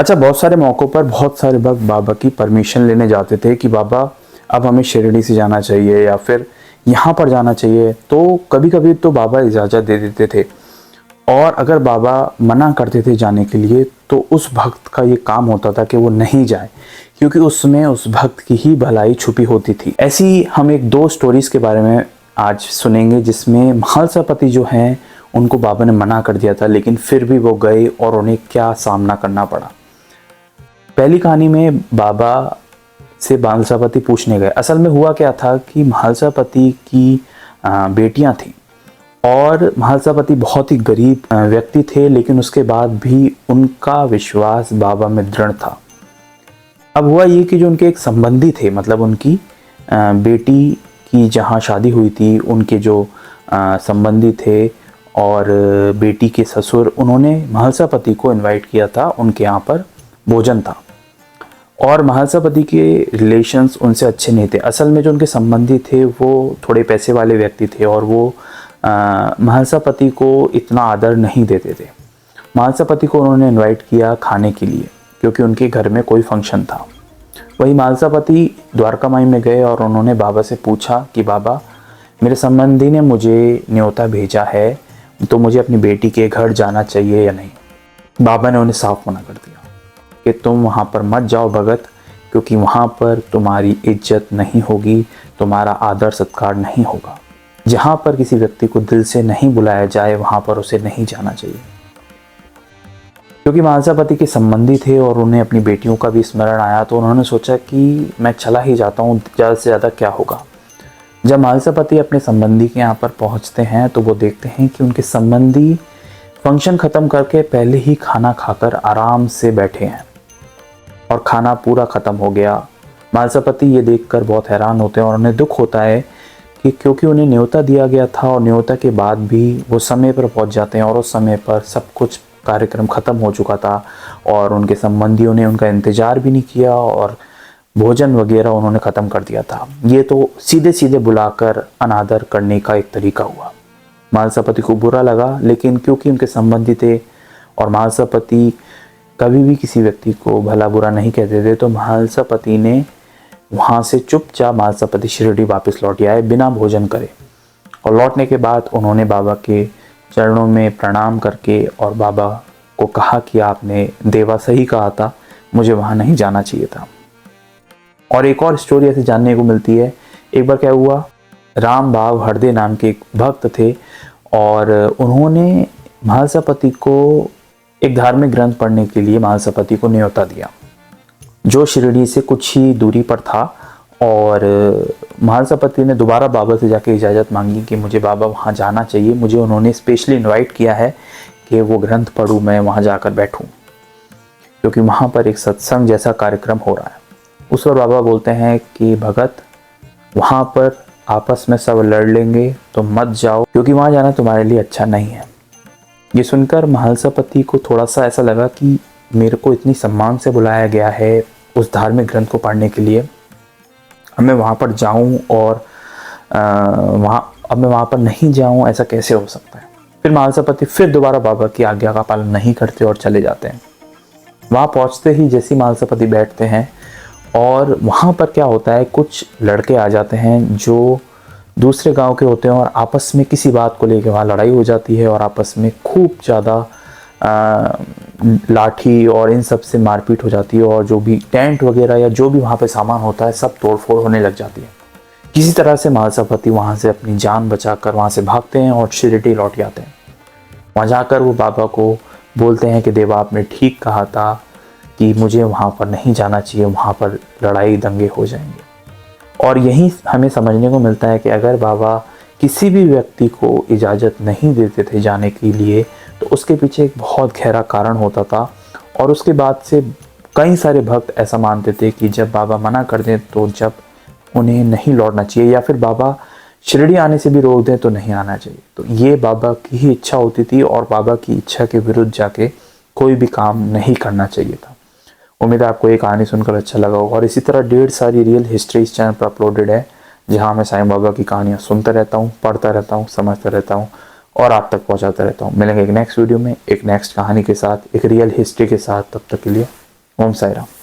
अच्छा, बहुत सारे मौक़ों पर बहुत सारे भक्त बाबा की परमिशन लेने जाते थे कि बाबा अब हमें शिरडी से जाना चाहिए या फिर यहाँ पर जाना चाहिए। तो कभी कभी तो बाबा इजाज़त दे देते थे, और अगर बाबा मना करते थे जाने के लिए तो उस भक्त का ये काम होता था कि वो नहीं जाए, क्योंकि उसमें उस भक्त की ही भलाई छुपी होती थी। ऐसी हम एक दो स्टोरीज़ के बारे में आज सुनेंगे, जिसमें महालसापति जो हैं उनको बाबा ने मना कर दिया था, लेकिन फिर भी वो गए और उन्हें क्या सामना करना पड़ा। पहली कहानी में बाबा से महालसापति पूछने गए। असल में हुआ क्या था कि महालसापति की बेटियां थीं, और महालसापति बहुत ही गरीब व्यक्ति थे, लेकिन उसके बाद भी उनका विश्वास बाबा में दृढ़ था। अब हुआ ये कि जो उनके एक संबंधी थे, मतलब उनकी बेटी की जहाँ शादी हुई थी, उनके जो संबंधी थे और बेटी के ससुर, उन्होंने महालसापति को इनवाइट किया था, उनके यहाँ पर भोजन था। और महालसापति के रिलेशंस उनसे अच्छे नहीं थे। असल में जो उनके संबंधी थे वो थोड़े पैसे वाले व्यक्ति थे, और वो महालसापति को इतना आदर नहीं देते थे। महालसापति को उन्होंने इनवाइट किया खाने के लिए, क्योंकि उनके घर में कोई फंक्शन था। वही महालसापति द्वारका माई में गए और उन्होंने बाबा से पूछा कि बाबा, मेरे संबंधी ने मुझे न्योता भेजा है, तो मुझे अपनी बेटी के घर जाना चाहिए या नहीं। बाबा ने उन्हें साफ मना कर दिया कि तुम वहाँ पर मत जाओ भगत, क्योंकि वहाँ पर तुम्हारी इज्जत नहीं होगी, तुम्हारा आदर सत्कार नहीं होगा। जहाँ पर किसी व्यक्ति को दिल से नहीं बुलाया जाए वहाँ पर उसे नहीं जाना चाहिए। क्योंकि महालसापति के संबंधी थे और उन्हें अपनी बेटियों का भी स्मरण आया, तो उन्होंने सोचा कि मैं चला ही जाता हूँ, ज़्यादा से ज़्यादा क्या होगा। जब महालसापति अपने संबंधी के यहाँ पर पहुँचते हैं तो वो देखते हैं कि उनके संबंधी फंक्शन ख़त्म करके पहले ही खाना खाकर आराम से बैठे हैं, और खाना पूरा ख़त्म हो गया। महालसापति ये देखकर बहुत हैरान होते हैं, और उन्हें दुख होता है कि क्योंकि उन्हें न्योता दिया गया था और न्योता के बाद भी वो समय पर पहुंच जाते हैं, और उस समय पर सब कुछ कार्यक्रम ख़त्म हो चुका था, और उनके संबंधियों ने उनका इंतज़ार भी नहीं किया और भोजन वगैरह उन्होंने ख़त्म कर दिया था। ये तो सीधे सीधे बुलाकर अनादर करने का एक तरीका हुआ। महालसापति को बुरा लगा, लेकिन क्योंकि उनके संबंधी थे और महालसापति कभी भी किसी व्यक्ति को भला बुरा नहीं कहते थे, तो महालसापति ने वहाँ से चुपचाप महालसापति शिरडी वापस लौट आए बिना भोजन करे। और लौटने के बाद उन्होंने बाबा के चरणों में प्रणाम करके और बाबा को कहा कि आपने देवा सही कहा था, मुझे वहाँ नहीं जाना चाहिए था। और एक और स्टोरी ऐसे जानने को मिलती है। एक बार क्या हुआ, राम भाव हरदे नाम के एक भक्त थे, और उन्होंने महालसापति को एक धार्मिक ग्रंथ पढ़ने के लिए महालसापति को न्योता दिया, जो शिरडी से कुछ ही दूरी पर था। और महालसापति ने दोबारा बाबा से जाके इजाज़त मांगी कि मुझे बाबा वहाँ जाना चाहिए, मुझे उन्होंने स्पेशली इनवाइट किया है कि वो ग्रंथ पढ़ूँ, मैं वहाँ जाकर बैठूँ, क्योंकि वहाँ पर एक सत्संग जैसा कार्यक्रम हो रहा है। उस पर बाबा बोलते हैं कि भगत, वहाँ पर आपस में सब लड़ लेंगे, तो मत जाओ, क्योंकि वहाँ जाना तुम्हारे लिए अच्छा नहीं है। ये सुनकर महालसापति को थोड़ा सा ऐसा लगा कि मेरे को इतनी सम्मान से बुलाया गया है उस धार्मिक ग्रंथ को पढ़ने के लिए, अब मैं वहाँ पर जाऊँ और अब मैं वहाँ पर नहीं जाऊँ, ऐसा कैसे हो सकता है। फिर महालसापति फिर दोबारा बाबा की आज्ञा का पालन नहीं करते और चले जाते हैं। वहाँ पहुँचते ही जैसे महालसापति बैठते हैं, और वहाँ पर क्या होता है, कुछ लड़के आ जाते हैं जो दूसरे गांव के होते हैं, और आपस में किसी बात को लेकर वहाँ लड़ाई हो जाती है, और आपस में खूब ज़्यादा लाठी और इन सब से मारपीट हो जाती है, और जो भी टेंट वगैरह या जो भी वहाँ पे सामान होता है सब तोड़फोड़ होने लग जाती है। किसी तरह से महालसापति वहाँ से अपनी जान बचाकर वहाँ से भागते हैं और शिरडी लौट जाते हैं। वहाँ जाकर वो बाबा को बोलते हैं कि देवा, आपने ठीक कहा था कि मुझे वहाँ पर नहीं जाना चाहिए, वहाँ पर लड़ाई दंगे हो जाएंगे। और यही हमें समझने को मिलता है कि अगर बाबा किसी भी व्यक्ति को इजाज़त नहीं देते थे जाने के लिए, तो उसके पीछे एक बहुत गहरा कारण होता था। और उसके बाद से कई सारे भक्त ऐसा मानते थे कि जब बाबा मना कर दें तो जब उन्हें नहीं लौटना चाहिए, या फिर बाबा शिरडी आने से भी रोक दें तो नहीं आना चाहिए। तो ये बाबा की ही इच्छा होती थी, और बाबा की इच्छा के विरुद्ध जाके कोई भी काम नहीं करना चाहिए था। उम्मीद है आपको ये कहानी सुनकर अच्छा लगा होगा, और इसी तरह ढेर सारी रियल हिस्ट्री इस चैनल पर अपलोडेड है, जहाँ मैं साईं बाबा की कहानियाँ सुनता रहता हूँ, पढ़ता रहता हूँ, समझता रहता हूँ और आप तक पहुँचाता रहता हूँ। मिलेंगे एक नेक्स्ट वीडियो में एक नेक्स्ट कहानी के साथ, एक रियल हिस्ट्री के साथ। तब तक के लिए ओम साई राम।